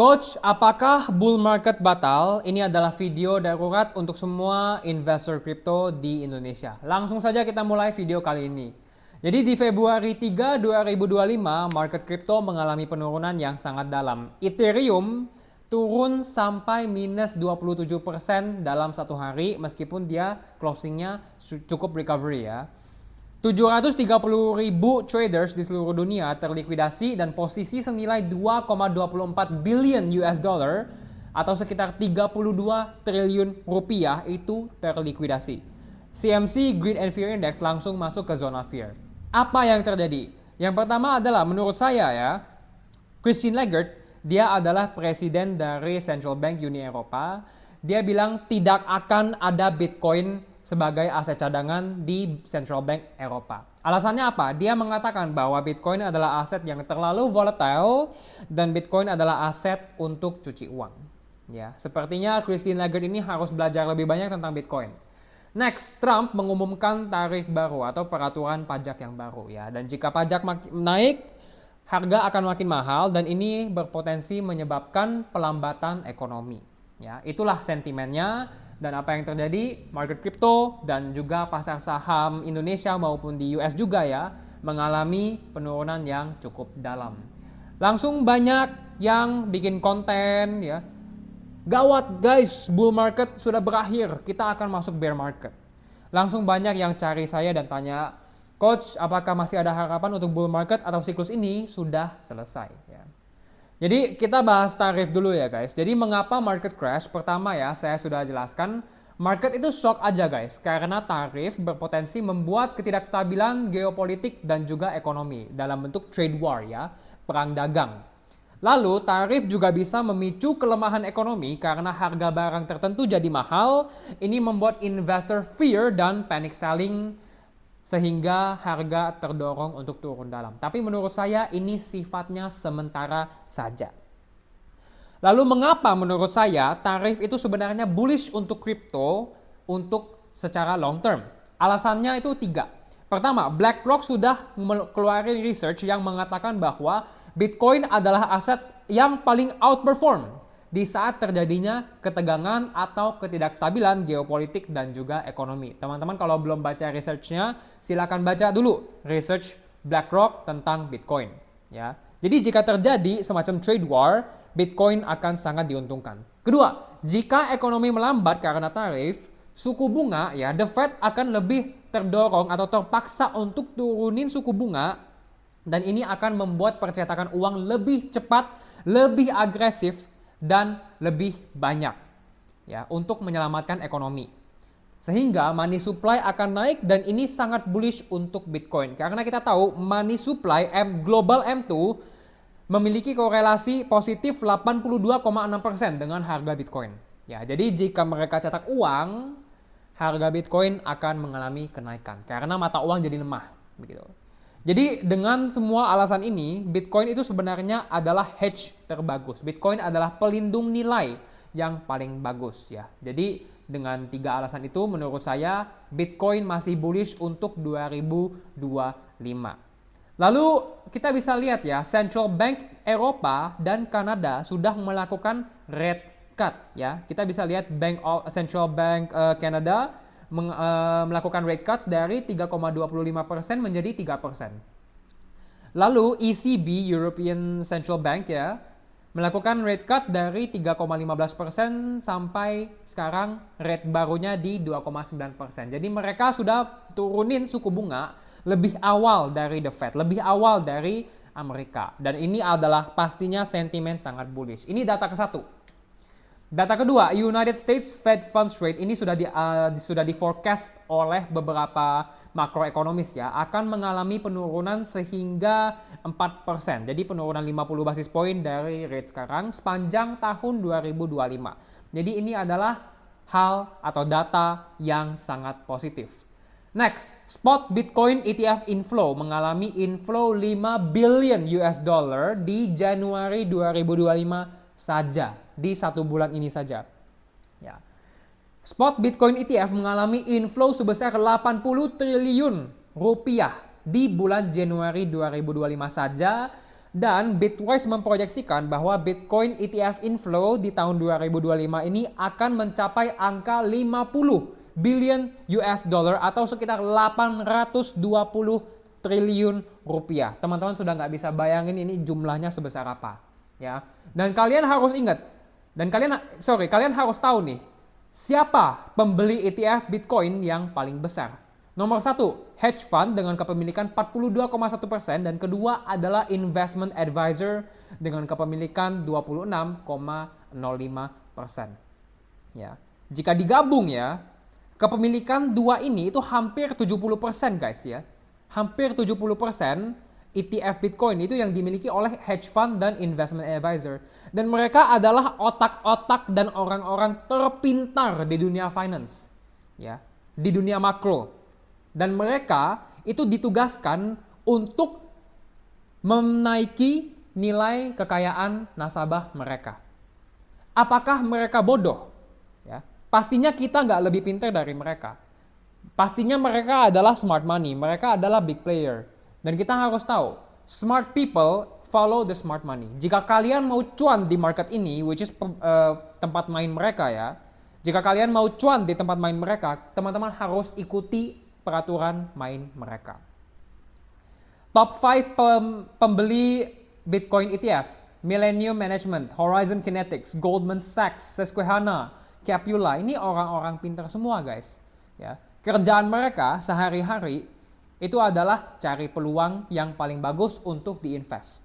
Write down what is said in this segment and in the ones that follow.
Coach, apakah bull market batal? Ini adalah video darurat untuk semua investor kripto di Indonesia. Langsung saja kita mulai video kali ini. Jadi di Februari 3, 2025, market kripto mengalami penurunan yang sangat dalam. Ethereum turun sampai minus 27% dalam satu hari meskipun dia closingnya cukup recovery ya. 730.000 traders di seluruh dunia terlikuidasi dan posisi senilai 2,24 billion US dollar atau sekitar 32 triliun rupiah itu terlikuidasi. CMC Greed and Fear Index langsung masuk ke zona fear. Apa yang terjadi? Yang pertama adalah menurut saya ya, Christine Lagarde, dia adalah presiden dari Central Bank Uni Eropa. Dia bilang tidak akan ada Bitcoin sebagai aset cadangan di Central Bank Eropa. Alasannya apa? Dia mengatakan bahwa Bitcoin adalah aset yang terlalu volatile dan Bitcoin adalah aset untuk cuci uang. Ya, sepertinya Christine Lagarde ini harus belajar lebih banyak tentang Bitcoin. Next, Trump mengumumkan tarif baru atau peraturan pajak yang baru ya. Dan jika pajak naik, harga akan makin mahal dan ini berpotensi menyebabkan pelambatan ekonomi. Ya, itulah sentimennya. Dan apa yang terjadi, market crypto dan juga pasar saham Indonesia maupun di US juga ya, mengalami penurunan yang cukup dalam. Langsung banyak yang bikin konten ya, gawat guys, bull market sudah berakhir, kita akan masuk bear market. Langsung banyak yang cari saya dan tanya, Coach, apakah masih ada harapan untuk bull market atau siklus ini sudah selesai ya. Jadi kita bahas tarif dulu ya guys. Jadi mengapa market crash? Pertama ya, saya sudah jelaskan, market itu shock aja guys. Karena tarif berpotensi membuat ketidakstabilan geopolitik dan juga ekonomi dalam bentuk trade war ya, perang dagang. Lalu tarif juga bisa memicu kelemahan ekonomi karena harga barang tertentu jadi mahal. Ini membuat investor fear dan panic selling sehingga harga terdorong untuk turun dalam. Tapi menurut saya ini sifatnya sementara saja. Lalu mengapa menurut saya tarif itu sebenarnya bullish untuk kripto untuk secara long term? Alasannya itu 3. Pertama, BlackRock sudah keluarin research yang mengatakan bahwa Bitcoin adalah aset yang paling outperform di saat terjadinya ketegangan atau ketidakstabilan geopolitik dan juga ekonomi. Teman-teman kalau belum baca research-nya, silakan baca dulu research BlackRock tentang Bitcoin. Ya. Jadi jika terjadi semacam trade war, Bitcoin akan sangat diuntungkan. Kedua, jika ekonomi melambat karena tarif, suku bunga ya, the Fed akan lebih terdorong atau terpaksa untuk turunin suku bunga dan ini akan membuat percetakan uang lebih cepat, lebih agresif dan lebih banyak ya untuk menyelamatkan ekonomi. Sehingga money supply akan naik dan ini sangat bullish untuk Bitcoin karena kita tahu money supply global M2 memiliki korelasi positif 82,6% dengan harga Bitcoin. Ya, jadi jika mereka cetak uang, harga Bitcoin akan mengalami kenaikan karena mata uang jadi lemah begitu. Jadi dengan semua alasan ini, Bitcoin itu sebenarnya adalah hedge terbagus. Bitcoin adalah pelindung nilai yang paling bagus ya. Jadi dengan 3 alasan itu menurut saya Bitcoin masih bullish untuk 2025. Lalu kita bisa lihat ya, Central Bank Eropa dan Kanada sudah melakukan rate cut ya. Kita bisa lihat Central Bank Canada melakukan rate cut dari 3,25% menjadi 3%. Lalu ECB, European Central Bank ya, melakukan rate cut dari 3,15% sampai sekarang rate barunya di 2,9%. Jadi mereka sudah turunin suku bunga lebih awal dari the Fed, lebih awal dari Amerika. Dan ini adalah pastinya sentimen sangat bullish. Ini data ke-1. Data kedua, United States Fed Funds Rate ini sudah di forecast oleh beberapa makroekonomis ya, akan mengalami penurunan sehingga 4%. Jadi penurunan 50 basis point dari rate sekarang sepanjang tahun 2025. Jadi ini adalah hal atau data yang sangat positif. Next, spot Bitcoin ETF inflow mengalami inflow 5 billion US dollar di Januari 2025 saja, di 1 bulan ini saja. Ya. Spot Bitcoin ETF mengalami inflow sebesar 80 triliun rupiah di bulan Januari 2025 saja Dan Bitwise memproyeksikan bahwa Bitcoin ETF inflow di tahun 2025 ini akan mencapai angka 50 billion US dollar atau sekitar 820 triliun rupiah. Teman-teman sudah nggak bisa bayangin ini jumlahnya sebesar apa, ya. Dan kalian harus ingat, kalian harus tahu nih, siapa pembeli ETF Bitcoin yang paling besar. Nomor 1, hedge fund dengan kepemilikan 42,1% dan kedua adalah investment advisor dengan kepemilikan 26,05%. Ya. Jika digabung ya, kepemilikan dua ini itu hampir 70% guys ya. Hampir 70% ETF Bitcoin itu yang dimiliki oleh hedge fund dan investment advisor. Dan mereka adalah otak-otak dan orang-orang terpintar di dunia finance. Ya, di dunia makro. Dan mereka itu ditugaskan untuk menaiki nilai kekayaan nasabah mereka. Apakah mereka bodoh? Ya, pastinya kita nggak lebih pintar dari mereka. Pastinya mereka adalah smart money, mereka adalah big player. Dan kita harus tahu, smart people follow the smart money. Jika kalian mau cuan di market ini, which is tempat main mereka ya, jika kalian mau cuan di tempat main mereka, teman-teman harus ikuti peraturan main mereka. Top 5 pembeli Bitcoin ETF, Millennium Management, Horizon Kinetics, Goldman Sachs, Susquehanna, Capula. Ini orang-orang pintar semua guys. Ya. Kerjaan mereka sehari-hari itu adalah cari peluang yang paling bagus untuk diinvest.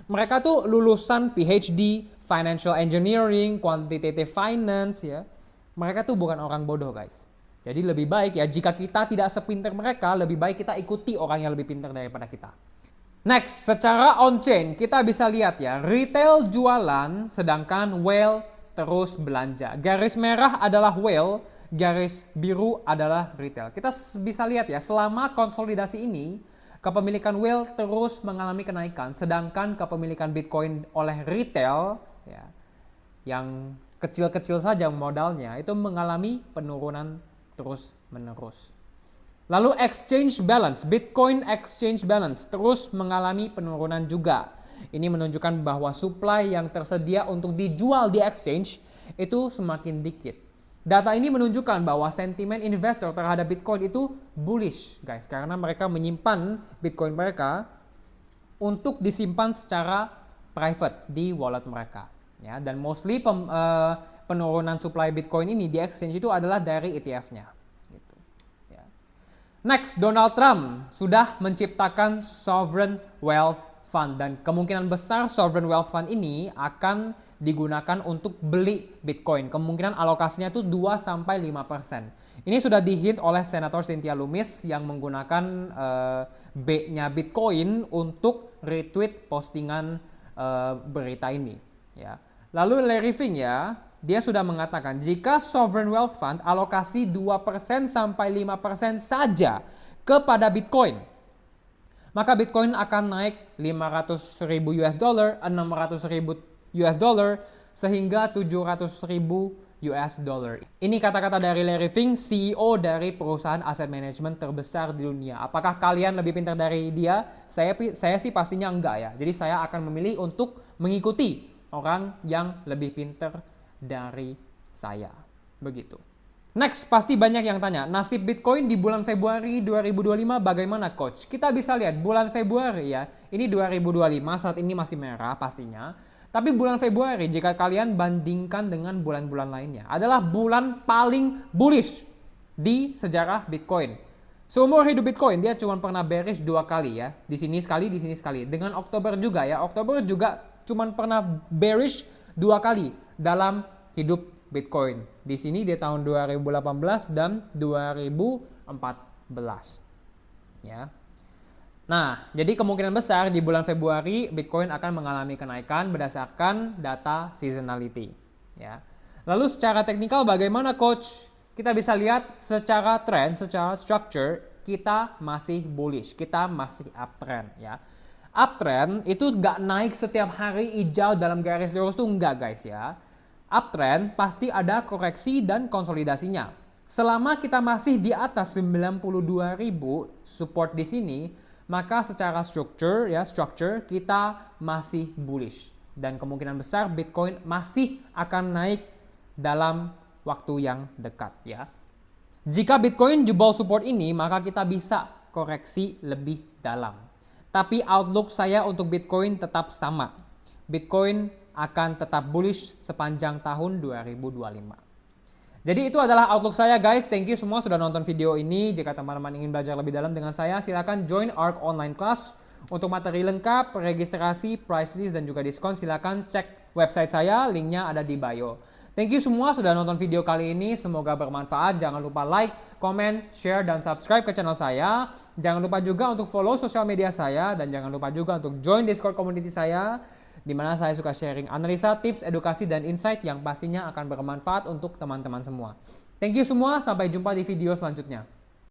Mereka tuh lulusan PhD, Financial Engineering, Quantitative Finance ya. Mereka tuh bukan orang bodoh guys. Jadi lebih baik ya jika kita tidak sepintar mereka, lebih baik kita ikuti orang yang lebih pintar daripada kita. Next, secara on-chain kita bisa lihat ya, retail jualan sedangkan whale terus belanja. Garis merah adalah whale, garis biru adalah retail. Kita bisa lihat ya, selama konsolidasi ini, kepemilikan whale terus mengalami kenaikan, sedangkan kepemilikan Bitcoin oleh retail, ya, yang kecil-kecil saja modalnya, itu mengalami penurunan terus-menerus. Lalu exchange balance, Bitcoin exchange balance terus mengalami penurunan juga. Ini menunjukkan bahwa supply yang tersedia untuk dijual di exchange itu semakin dikit. Data ini menunjukkan bahwa sentimen investor terhadap Bitcoin itu bullish, guys, karena mereka menyimpan Bitcoin mereka untuk disimpan secara private di wallet mereka. Ya, dan mostly penurunan supply Bitcoin ini di exchange itu adalah dari ETF-nya. Gitu. Ya. Next, Donald Trump sudah menciptakan Sovereign Wealth Fund dan kemungkinan besar Sovereign Wealth Fund ini akan digunakan untuk beli Bitcoin. Kemungkinan alokasinya itu 2-5%. Ini sudah dihint oleh Senator Cynthia Lummis yang menggunakan B-nya Bitcoin untuk retweet postingan berita ini. Ya. Lalu Larry Fink ya, dia sudah mengatakan jika Sovereign Wealth Fund alokasi 2% sampai 5% saja kepada Bitcoin, maka Bitcoin akan naik 500.000 US dollar, 600.000 US dollar, sehingga 700.000 US dollar. Ini kata-kata dari Larry Fink, CEO dari perusahaan aset manajemen terbesar di dunia. Apakah kalian lebih pintar dari dia? Saya sih pastinya enggak ya. Jadi saya akan memilih untuk mengikuti orang yang lebih pintar dari saya. Begitu. Next, pasti banyak yang tanya, nasib Bitcoin di bulan Februari 2025 bagaimana coach? Kita bisa lihat bulan Februari ya, ini 2025 saat ini masih merah pastinya. Tapi bulan Februari jika kalian bandingkan dengan bulan-bulan lainnya adalah bulan paling bullish di sejarah Bitcoin. Seumur hidup Bitcoin dia cuma pernah bearish 2 kali ya, di sini sekali, di sini sekali. Dengan Oktober juga ya, Oktober juga cuma pernah bearish 2 kali dalam hidup Bitcoin. Di sini di tahun 2018 dan 2014. Ya. Nah, jadi kemungkinan besar di bulan Februari Bitcoin akan mengalami kenaikan berdasarkan data seasonality. Ya. Lalu secara teknikal bagaimana coach? Kita bisa lihat secara trend, secara structure kita masih bullish, kita masih uptrend ya. Uptrend itu nggak naik setiap hari hijau dalam garis lurus tuh enggak guys ya. Uptrend pasti ada koreksi dan konsolidasinya. Selama kita masih di atas 92.000 support di sini, maka secara structure kita masih bullish dan kemungkinan besar Bitcoin masih akan naik dalam waktu yang dekat ya. Jika Bitcoin jebol support ini, maka kita bisa koreksi lebih dalam. Tapi outlook saya untuk Bitcoin tetap sama. Bitcoin akan tetap bullish sepanjang tahun 2025. Jadi itu adalah outlook saya guys. Thank you semua sudah nonton video ini. Jika teman-teman ingin belajar lebih dalam dengan saya, silakan join ARK online class. Untuk materi lengkap, registrasi, price list, dan juga diskon, silakan cek website saya. Linknya ada di bio. Thank you semua sudah nonton video kali ini. Semoga bermanfaat. Jangan lupa like, comment, share, dan subscribe ke channel saya. Jangan lupa juga untuk follow sosial media saya. Dan jangan lupa juga untuk join Discord community saya, di mana saya suka sharing analisa, tips, edukasi, dan insight yang pastinya akan bermanfaat untuk teman-teman semua. Thank you semua, sampai jumpa di video selanjutnya.